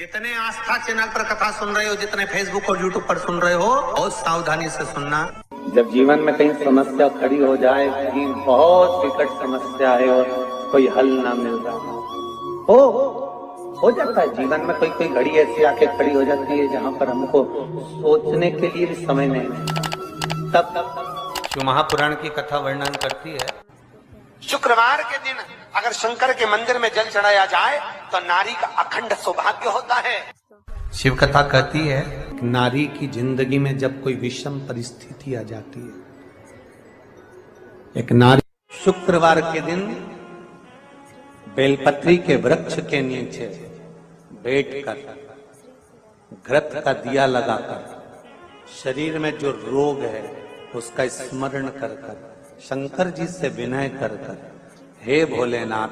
जितने आस्था चैनल पर कथा सुन रहे हो, जितने फेसबुक और यूट्यूब पर सुन रहे हो, बहुत सावधानी से सुनना। जब जीवन में कहीं समस्या खड़ी हो जाए, कहीं बहुत विकट समस्या है और कोई हल ना मिल रहा हो जाता है जीवन में, कोई घड़ी ऐसी आके खड़ी हो जाती है जहां पर हमको सोचने के लिए भी समय नहीं है। तब शिव महापुराण की कथा वर्णन करती है, शुक्रवार के दिन अगर शंकर के मंदिर में जल चढ़ाया जाए तो नारी का अखंड सौभाग्य होता है। शिव कथा कहती है नारी की जिंदगी में जब कोई विषम परिस्थिति आ जाती है, एक नारी शुक्रवार के दिन बेलपत्री के वृक्ष के नीचे बैठकर घृत का दिया लगाकर शरीर में जो रोग है उसका स्मरण कर कर शंकर जी से विनय कर कर, हे भोलेनाथ,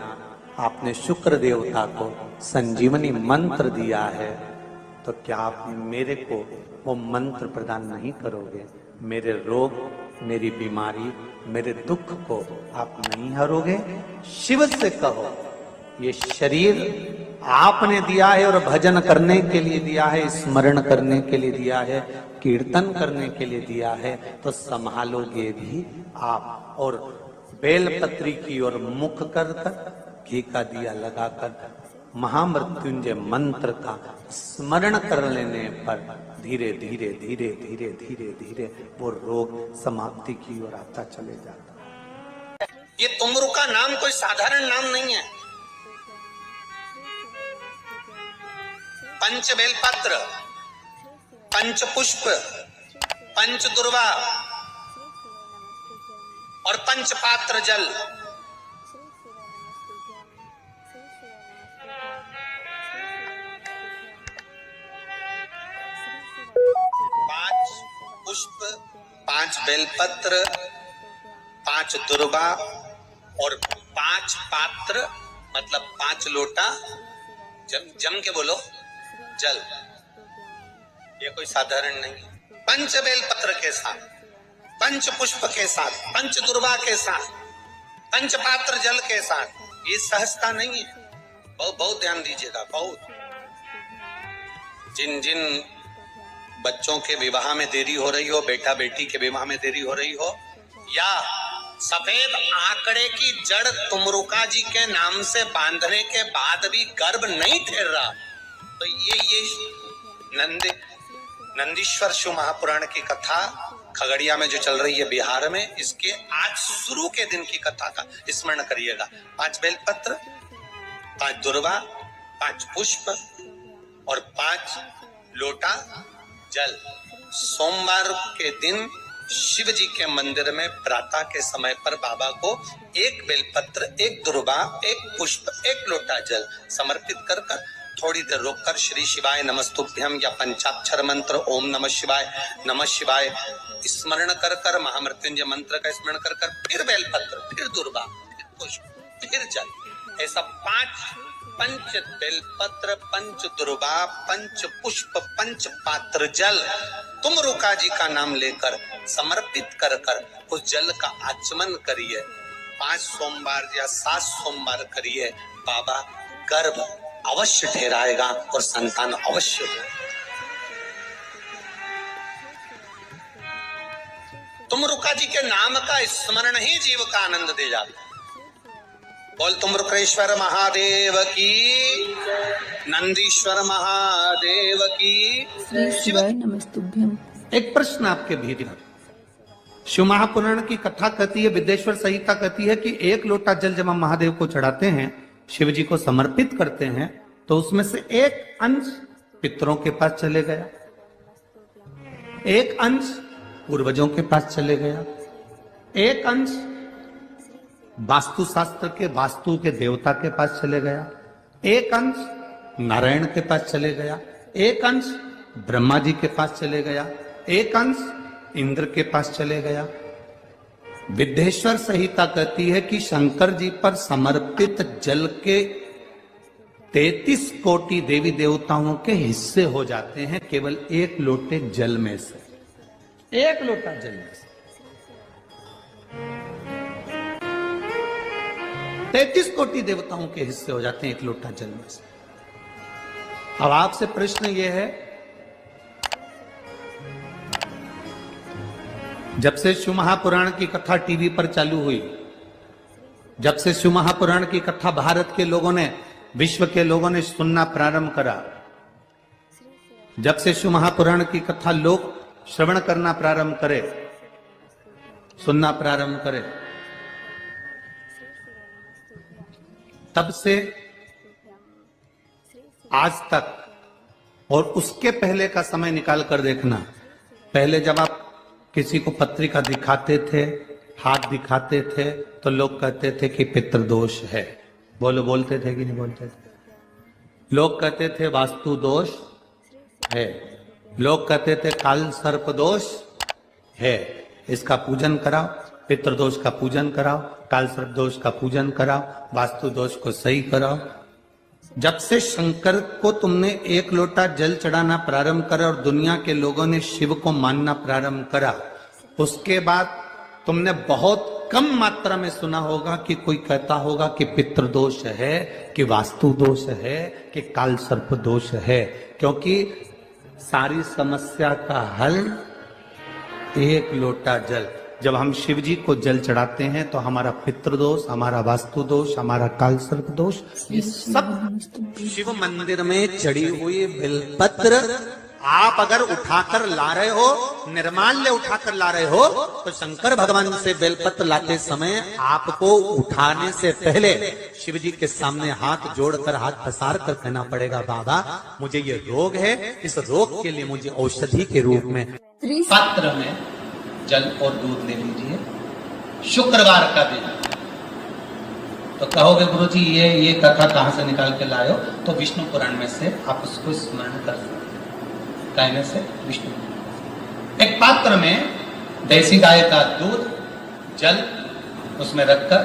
आपने शुक्र देवता को संजीवनी मंत्र दिया है, तो क्या आप मेरे को वो मंत्र प्रदान नहीं करोगे? मेरे रोग, मेरी बीमारी, मेरे दुख को आप नहीं हरोगे? शिव से कहो, ये शरीर आपने दिया है और भजन करने के लिए दिया है, स्मरण करने के लिए दिया है, कीर्तन करने के लिए दिया है, तो संभालोगे भी आप। और बेलपत्री की ओर मुख कर कर घी का दिया लगाकर महामृत्युंजय मंत्र का स्मरण कर लेने पर धीरे धीरे धीरे धीरे धीरे धीरे वो रोग समाप्ति की ओर आता चले जाता। ये तुमरू का नाम कोई साधारण नाम नहीं है। पंच बेलपत्र, पंच पुष्प, पंच दुर्वा और पंच पात्र जल, पांच पुष्प, पांच बेलपत्र, पांच दुर्वा और पांच पात्र, मतलब 5 लोटा जम के बोलो जल। ये कोई साधारण नहीं है। पंच बेलपत्र के साथ, पंच पुष्प के साथ, पंच दुर्वा के साथ, पंच पात्र जल के साथ, ये सहजता नहीं है। बहुत ध्यान दीजिएगा। बहुत जिन जिन बच्चों के विवाह में देरी हो रही हो, बेटा बेटी के विवाह में देरी हो रही हो, या सफेद आंकड़े की जड़ तुमरुका जी के नाम से बांधने के बाद भी गर्भ नहीं ठहर रहा, तो ये नंदीश्वर शिव महापुराण की कथा खगड़िया में जो चल रही है बिहार में, इसके आज शुरू के दिन की कथा का स्मरण करिएगा। 5 बेलपत्र, 5 दुर्वा, 5 पुष्प और 5 लोटा जल। सोमवार के दिन शिव जी के मंदिर में प्रातः के समय पर बाबा को 1 बेलपत्र, 1 दुर्वा, 1 पुष्प, 1 लोटा जल समर्पित कर कर थोड़ी देर रोककर श्री शिवाय नमस्तुभ्यम या पंचाक्षर मंत्र ओम नमः शिवाय स्मरण कर कर, महामृत्युंजय मंत्र का स्मरण कर कर, फिर बेलपत्र, फिर दुर्वा, फिर पुष्प, फिर जल। ऐसा 5 पंच बेलपत्र, पंच दुर्वा, पंच पुष्प, पंच पात्र जल तुमरुका जी का नाम लेकर समर्पित कर कर उस जल का आचमन करिए। 5 सोमवार या 7 सोमवार करिए, बाबा गर्भ अवश्य ठहराएगा और संतान अवश्य हो। तुमरुका जी के नाम का स्मरण ही जीव का आनंद दे जाता। बोल तुमरुकेश्वर महादेव की, नंदीश्वर महादेव की। शिवाय नमस्तुभ्यम। एक प्रश्न आपके भीतर, शिव महापुराण की कथा कहती है, विद्येश्वर संहिता कहती है कि 1 लोटा जल जब हम महादेव को चढ़ाते हैं, शिव जी को समर्पित करते हैं, तो उसमें से 1 अंश पितरों के पास चले गया, 1 अंश पूर्वजों के पास चले गया, 1 अंश वास्तुशास्त्र के वास्तु के देवता के पास चले गया, 1 अंश नारायण के पास चले गया, 1 अंश ब्रह्मा जी के पास चले गया, 1 अंश इंद्र के पास चले गया। विद्येश्वर संहिता कहती है कि शंकर जी पर समर्पित जल के 33 कोटि देवी देवताओं के हिस्से हो जाते हैं केवल 1 लोटे जल में से, 1 लोटा जल में से 33 कोटि देवताओं के हिस्से हो जाते हैं 1 लोटा जल में से। अब आपसे प्रश्न ये है, जब से शिव महापुराण की कथा टीवी पर चालू हुई, जब से शिव महापुराण की कथा भारत के लोगों ने, विश्व के लोगों ने सुनना प्रारंभ करा, जब से शिव महापुराण की कथा लोग श्रवण करना प्रारंभ करे, सुनना प्रारंभ करे, तब से आज तक और उसके पहले का समय निकाल कर देखना। पहले जब आप किसी को पत्रिका दिखाते थे, हाथ दिखाते थे, तो लोग कहते थे कि पितृदोष है। बोलते थे कि नहीं बोलते थे? लोग कहते थे वास्तु दोष है, लोग कहते थे काल सर्प दोष है, इसका पूजन कराओ, पितृदोष का पूजन कराओ, काल सर्प दोष का पूजन कराओ, वास्तु दोष को सही कराओ। जब से शंकर को तुमने एक लोटा जल चढ़ाना प्रारंभ करा और दुनिया के लोगों ने शिव को मानना प्रारंभ करा, उसके बाद तुमने बहुत कम मात्रा में सुना होगा कि कोई कहता होगा कि पितृदोष है, कि वास्तु दोष है, कि काल सर्प दोष है। क्योंकि सारी समस्या का हल एक लोटा जल। जब हम शिव जी को जल चढ़ाते हैं तो हमारा पितृदोष, हमारा वास्तु दोष, हमारा काल सर्प दोष, ये सब शिव मंदिर में चढ़ी हुई बेलपत्र आप अगर उठाकर ला रहे हो, निर्माल्य उठाकर ला रहे हो, तो शंकर भगवान से बेलपत्र लाते समय आपको उठाने से पहले शिव जी के सामने हाथ जोड़कर, हाथ पसार कर कहना पड़ेगा, बाबा मुझे ये रोग है, इस रोग के लिए मुझे औषधि के रूप में पात्र में जल और दूध ले लीजिए। शुक्रवार का दिन। तो कहोगे गुरुजी ये कथा कहां से निकाल के लाए हो? तो विष्णु पुराण में से आप उसको स्मरण कर सकते। कहने से विष्णु, एक पात्र में देसी गाय का दूध, जल उसमें रखकर,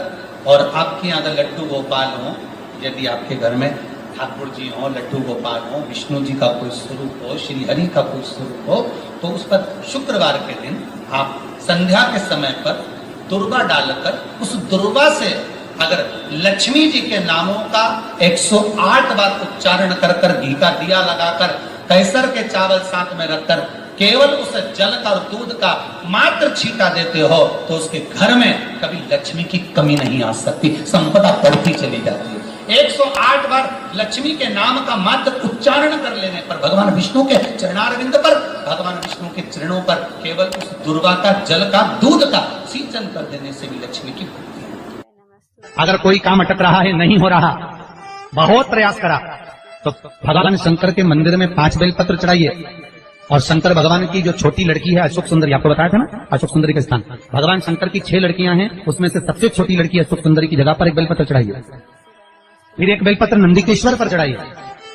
और आपके यहाँ अगर लड्डू गोपाल हो, यदि आपके घर में ठाकुर जी हो, लड्डू गोपाल हो, विष्णु जी का कोई स्वरूप हो, श्री हरि का कोई स्वरूप हो, तो उस पर शुक्रवार के दिन आप संध्या के समय पर दुर्वा डालकर, उस दुर्वा से अगर लक्ष्मी जी के नामों का 108 बार उच्चारण कर कर, घी का दिया लगाकर, कैसर के चावल साथ में रखकर, केवल उस जल का और दूध का मात्र छींटा देते हो, तो उसके घर में कभी लक्ष्मी की कमी नहीं आ सकती, संपदा बढ़ती चली जाती है। 108 बार लक्ष्मी के नाम का मात्र उच्चारण कर लेने पर, भगवान विष्णु के चरणारविंद पर, भगवान विष्णु के चरणों पर केवल उस दुर्वा का, जल का, दूध का सिंचन कर देने से भी लक्ष्मी की बढ़ती है। अगर कोई काम अटक रहा है, नहीं हो रहा, बहुत प्रयास करा, तो भगवान शंकर के मंदिर में 5 बेलपत्र चढ़ाइए। और शंकर भगवान की जो छोटी लड़की है अशोक सुंदरी, आपको बताया था ना अशोक सुंदरी का स्थान, भगवान शंकर की 6 लड़कियां हैं, उसमें से सबसे छोटी लड़की अशोक सुंदरी की जगह पर एक बेलपत्र चढ़ाइए। फिर एक बेलपत्र नंदीकेश्वर पर चढ़ाइए,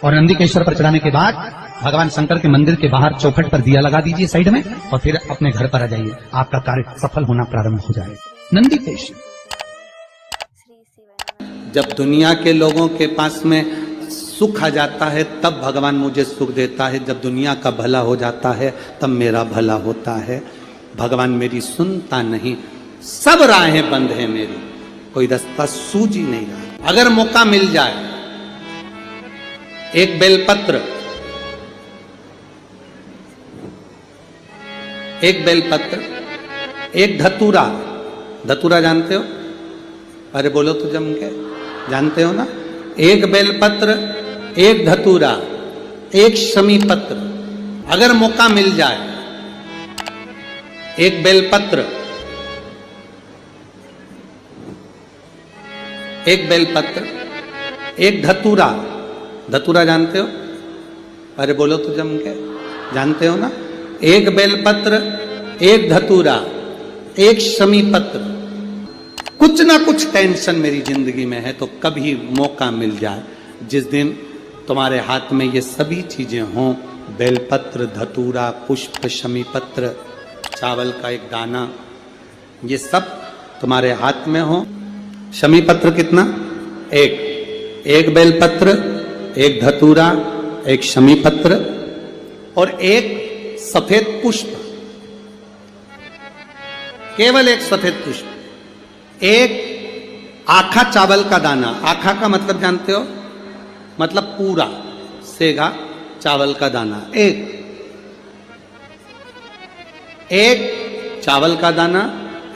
और नंदीकेश्वर पर चढ़ाने के बाद भगवान शंकर के मंदिर के बाहर चौखट पर दिया लगा दीजिए साइड में, और फिर अपने घर पर आ जाइए, आपका कार्य सफल होना प्रारंभ हो जाएगा। नंदीकेश्वर। जब दुनिया के लोगों के पास में सुख आ जाता है तब भगवान मुझे सुख देता है, जब दुनिया का भला हो जाता है तब मेरा भला होता है। भगवान मेरी सुनता नहीं, सब राहें बंद है मेरी, कोई रास्ता सूझ ही नहीं रहा। अगर मौका मिल जाए, एक बेलपत्र, एक बेलपत्र, एक धतूरा, धतूरा जानते हो? अरे बोलो तो जम के, जानते हो ना? एक बेलपत्र, एक धतूरा, एक शमी पत्र, अगर मौका मिल जाए, एक बेलपत्र, एक बेलपत्र, एक धतूरा, धतूरा जानते हो? अरे बोलो तो जम के, जानते हो ना? एक बेलपत्र, एक धतूरा, एक शमी पत्र। कुछ ना कुछ टेंशन मेरी जिंदगी में है, तो कभी मौका मिल जाए, जिस दिन तुम्हारे हाथ में ये सभी चीजें हों, बेलपत्र, धतूरा, पुष्प, शमी पत्र, चावल का एक दाना, ये सब तुम्हारे हाथ में हो। शमी पत्र कितना? एक बेलपत्र, एक धतूरा, एक शमी पत्र और एक सफेद पुष्प, केवल एक सफेद पुष्प, एक आखा चावल का दाना। आखा का मतलब जानते हो? मतलब पूरा सेगा चावल का दाना, एक चावल का दाना,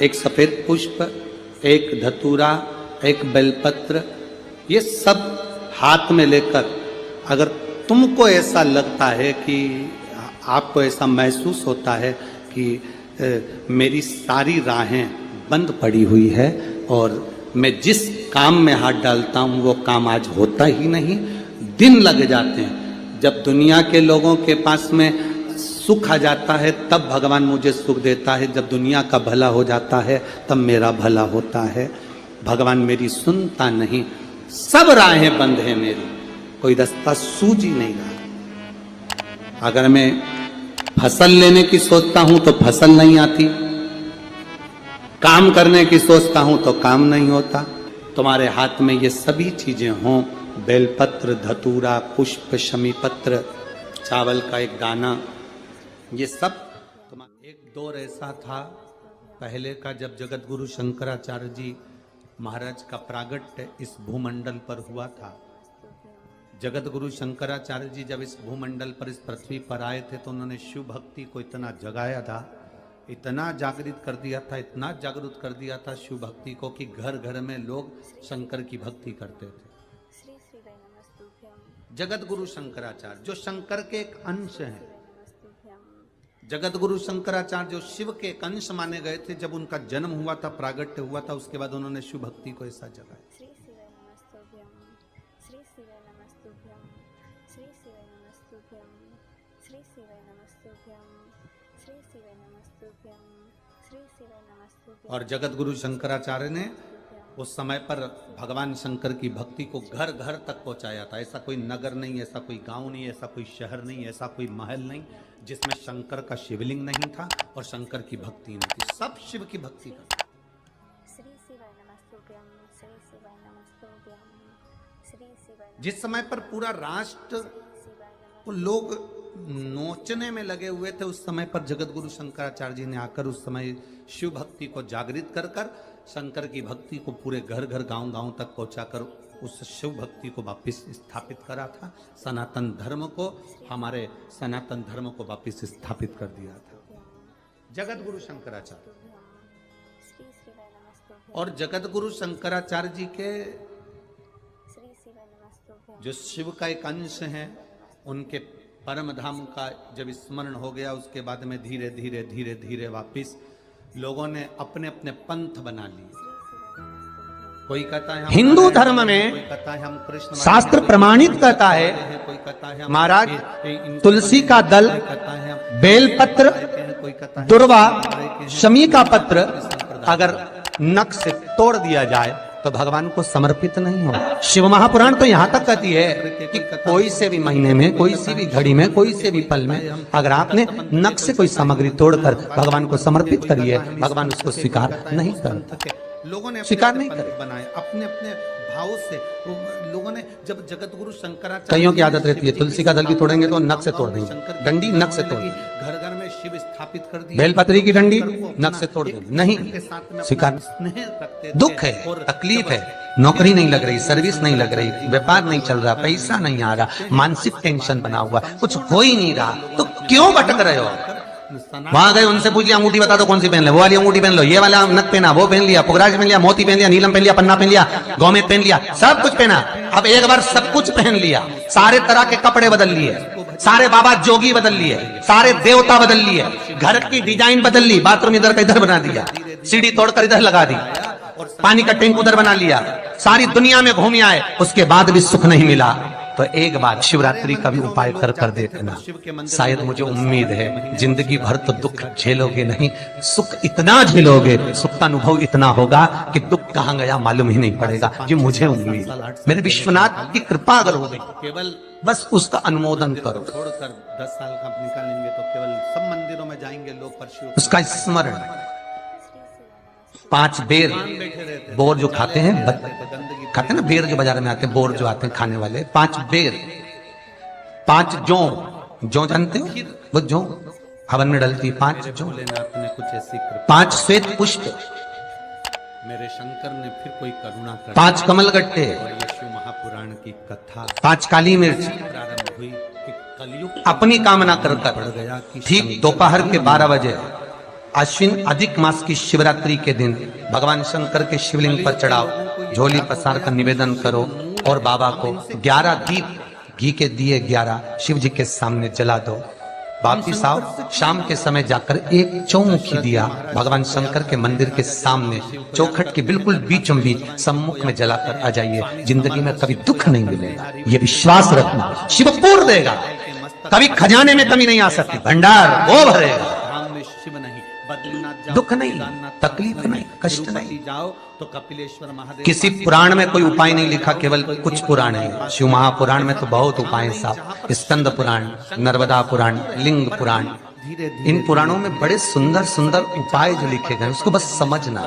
एक सफेद पुष्प, एक धतूरा, एक बेलपत्र, ये सब हाथ में लेकर अगर तुमको ऐसा लगता है कि आपको ऐसा महसूस होता है कि मेरी सारी राहें बंद पड़ी हुई है और मैं जिस काम में हाथ डालता हूं वो काम आज होता ही नहीं, दिन लग जाते हैं। जब दुनिया के लोगों के पास में सुख आ जाता है तब भगवान मुझे सुख देता है, जब दुनिया का भला हो जाता है तब मेरा भला होता है। भगवान मेरी सुनता नहीं, सब राहें बंद है मेरी, कोई रास्ता सूझ ही नहीं रहा। अगर मैं फसल लेने की सोचता हूं तो फसल नहीं आती, काम करने की सोचता हूं तो काम नहीं होता। तुम्हारे हाथ में ये सभी चीजें हों, बेलपत्र, धतूरा, पुष्प, शमी पत्र, चावल का एक दाना, ये सब। एक दौर ऐसा था पहले का जब जगत गुरु शंकराचार्य जी महाराज का प्रागट्य इस भूमंडल पर हुआ था। जगत गुरु शंकराचार्य जी जब इस भूमंडल पर, इस पृथ्वी पर आए थे तो उन्होंने शिव भक्ति को इतना जगाया था, इतना जागृत कर दिया था, इतना जागरूक कर दिया था शिव भक्ति को कि घर घर में लोग शंकर की भक्ति करते थे। जगत गुरु शंकराचार्य जो शंकर के एक अंश हैं, जगत गुरु शंकराचार्य जो शिव के एक अंश माने गए थे, जब उनका जन्म हुआ था, प्रागट्य हुआ था, उसके बाद उन्होंने शिव भक्ति को ऐसा जगाया। और जगत गुरु शंकराचार्य ने उस समय पर भगवान शंकर की भक्ति को घर घर तक पहुंचाया था। ऐसा कोई नगर नहीं, ऐसा कोई गांव नहीं, ऐसा कोई शहर नहीं, ऐसा कोई महल नहीं जिसमें शंकर का शिवलिंग नहीं था और शंकर की भक्ति नहीं थी। सब शिव की भक्ति करते। जिस समय पर पूरा राष्ट्र को लोग नोचने में लगे हुए थे, उस समय पर जगत गुरु शंकराचार्य जी ने आकर उस समय शिव भक्ति को जागृत कर कर शंकर की भक्ति को पूरे घर घर गांव गांव तक पहुंचाकर उस शिव भक्ति को वापस स्थापित करा था। सनातन धर्म को, हमारे सनातन धर्म को वापस स्थापित कर दिया था जगत गुरु शंकराचार्य। और जगत गुरु शंकराचार्य जी के जो शिव का एक अंश है, उनके परम धाम का जब स्मरण हो गया, उसके बाद में धीरे धीरे धीरे धीरे वापिस लोगों ने अपने अपने पंथ बना लिए। कोई कहता है हिंदू धर्म में कोई कहता है हम कृष्ण, शास्त्र प्रमाणित कहता है कोई कहता है महाराज तुलसी का दल, बेलपत्र, कोई कहता है दुर्वा, शमी का पत्र अगर नख से तोड़ दिया जाए तो भगवान को समर्पित नहीं हो। शिव महापुराण तो यहाँ तक कहती है कि कोई से भी महीने में, कोई सी भी घड़ी में, कोई से भी पल में अगर आपने नख से कोई सामग्री तोड़कर भगवान को समर्पित करी है, भगवान उसको स्वीकार नहीं करते। लोगों ने स्वीकार नहीं करे, बनाए अपने अपने भाव से। लोगों ने जब जगत गुरु शंकराचार्य, कईयों की आदत रहती है तुलसी का दल भी तोड़ेंगे तो नख से तोड़ देंगे, डंडी नख से तोड़ देंगे, घर घर में शिव स्थापित कर दी, बेलपत्री की डंडी नख से तोड़ देंगे, नहीं स्वीकार। दुख है, तकलीफ है, नौकरी नहीं लग रही, सर्विस नहीं लग रही, व्यापार नहीं चल रहा, पैसा नहीं आ रहा, मानसिक टेंशन बना हुआ, कुछ हो ही नहीं रहा, तो क्यों भटक रहे हो? वहां गए, उनसे पूछ लिया अंगूठी बता दो कौन सी पहन ले, वो वाली अंगूठी पहन लो, ये वाला नथ पहना, वो पहन लिया, पुगराज पहन लिया, मोती पहन लिया, नीलम पहन लिया, पन्ना पहन लिया, गौमेद पहन लिया, सब कुछ पहना। अब एक बार सब कुछ पहन लिया, सारे तरह के कपड़े बदल लिए, सारे बाबा जोगी बदल लिए, सारे देवता बदल लिए, घर की डिजाइन बदल ली, बाथरूम इधर का इधर बना दिया, सीढ़ी तोड़कर इधर लगा दी, पानी का टैंक उधर बना लिया, सारी दुनिया में घूम आए, उसके बाद भी सुख नहीं मिला। तो एक बार शिवरात्रि का भी उपाय कर देना। शायद मुझे उम्मीद है जिंदगी भर तो दुख झेलोगे नहीं, सुख इतना झेलोगे, सुख का अनुभव इतना होगा कि दुख कहां गया मालूम ही नहीं पड़ेगा। ये मुझे उम्मीद, मेरे विश्वनाथ की कृपा अगर हो गई, केवल बस उसका अनुमोदन करो, छोड़कर 10 साल का निकालेंगे तो केवल सब मंदिरों में जाएंगे लोग, पर उसका स्मरण 5 बेर बोर जो खाते हैं, खाते हैं ना बेर जो बाजार में आते हैं, बोर जो आते हैं खाने वाले, 5 बेर, 5 जौ जानते हो, वो जौ हवन में डलती है, 5 जौ, आपने कुछ ऐसी 5 श्वेत पुष्प, मेरे शंकर ने फिर कोई करुणा कर, 5 कमल गट्टे, और यीशु महापुराण की कथा 5 काली मिर्च, प्रारंभ हुई कि अपनी कामना कर ठीक दोपहर के 12 बजे अश्विन अधिक मास की शिवरात्रि के दिन भगवान शंकर के शिवलिंग पर चढ़ाओ, झोली प्रसाद का निवेदन करो और बाबा को 11 दीप घी के दिए 11 शिव जी के सामने जला दो। वापिस आओ, शाम के समय जाकर एक चौमुखी दिया भगवान शंकर के मंदिर के सामने चौखट के बिल्कुल बीचों बीच सम्मुख में जलाकर आ जाइए। जिंदगी में कभी दुख नहीं मिलेगा, ये विश्वास रखना। शिव पूर्ण देगा, कभी खजाने में कमी नहीं आ सकती, भंडार वो भरेगा। दुख नहीं, तकलीफ नहीं, कष्ट नहीं। जाओ तो कपिलेश्वर महादेव किसी पुराण में कोई उपाय नहीं लिखा, केवल कुछ पुराण है। शिव महापुराण में तो बहुत उपाय हैं साहब, स्कंद पुराण, नर्मदा पुराण, लिंग पुराण, इन पुराणों में बड़े सुंदर सुंदर उपाय जो लिखे गए, उसको बस समझना,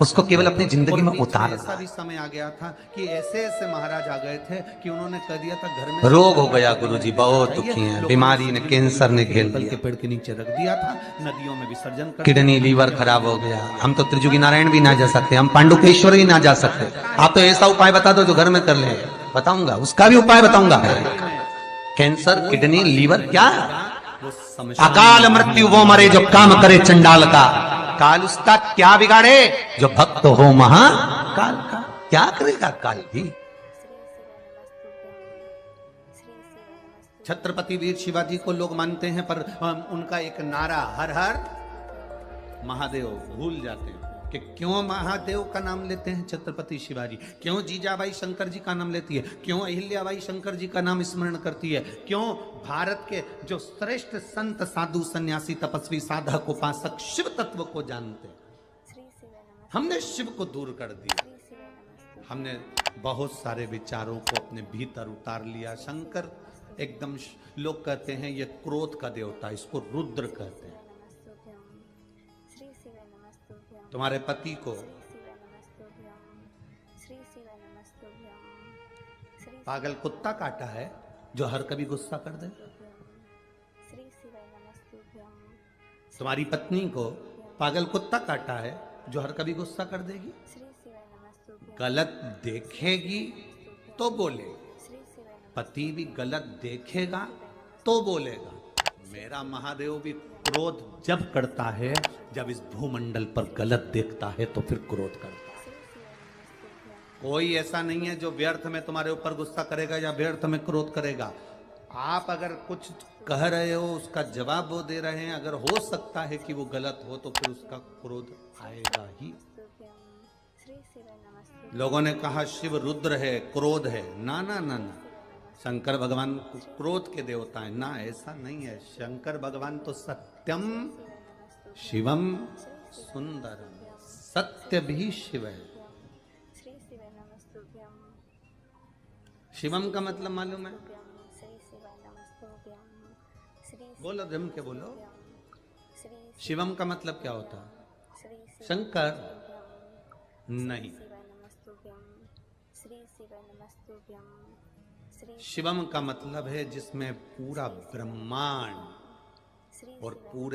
उसको केवल अपनी जिंदगी में उतारना। ऐसा भी समय आ गया था कि ऐसे ऐसे महाराज आ गए थे कि उन्होंने कह दिया था घर में रोग हो गया, गुरुजी बहुत दुखी हैं, बीमारी ने, कैंसर ने घेर पीपल के लिया, पेड़ के नीचे रख दिया था, नदियों में विसर्जन कर किडनी लीवर खराब हो गया। हम तो त्रिजुगी नारायण भी ना जा सकते, हम पांडुकेश्वर भी ना जा सकते। आप तो ऐसा उपाय बता दो जो घर में कर ले, बताऊंगा, उसका भी उपाय बताऊंगा। कैंसर, किडनी, लीवर, क्या अकाल मृत्यु वो मरे जो काम करे चंडाल का, काल उसका क्या बिगाड़े जो भक्त हो महाकाल का। क्या करेगा काल भी। छत्रपति वीर शिवाजी को लोग मानते हैं, पर उनका एक नारा हर हर महादेव भूल जाते हैं कि क्यों महादेव का नाम लेते हैं छत्रपति शिवाजी, क्यों जीजाबाई शंकर जी का नाम लेती है, क्यों अहिल्याबाई शंकर जी का नाम स्मरण करती है, क्यों भारत के जो श्रेष्ठ संत साधु सन्यासी तपस्वी साधक उपासक शिव तत्व को जानते हैं। हमने शिव को दूर कर दिया, हमने बहुत सारे विचारों को अपने भीतर उतार लिया। शंकर एकदम, लोग कहते हैं ये क्रोध का देवता, इसको रुद्र कहते हैं। तुम्हारे पति को पागल कुत्ता काटा है जो हर कभी गुस्सा कर दे। तुम्हारी पत्नी को पागल कुत्ता काटा है जो हर कभी गुस्सा कर देगी, गलत देखेगी तो बोलेगी, पति भी गलत देखेगा तो बोलेगा। मेरा महादेव भी क्रोध जब करता है, जब इस भूमंडल पर गलत देखता है तो फिर क्रोध करता है। कोई ऐसा नहीं है जो व्यर्थ में तुम्हारे ऊपर गुस्सा करेगा या व्यर्थ में क्रोध करेगा। आप अगर कुछ कह रहे हो, उसका जवाब वो दे रहे हैं, अगर हो सकता है कि वो गलत हो तो फिर उसका क्रोध आएगा ही। लोगों ने कहा शिव रुद्र है, क्रोध है, ना ना ना ना, शंकर भगवान क्रोध के देवता है ना, ऐसा नहीं है। शंकर भगवान तो सत्यम शिवम सुंदरम, सत्य भी शिव है। शिवम का मतलब मालूम है? बोलो, जम के बोलो। शिवम का मतलब क्या होता है? शंकर नहीं, शिवम का मतलब है जिसमें पूरा ब्रह्मांड और पूरे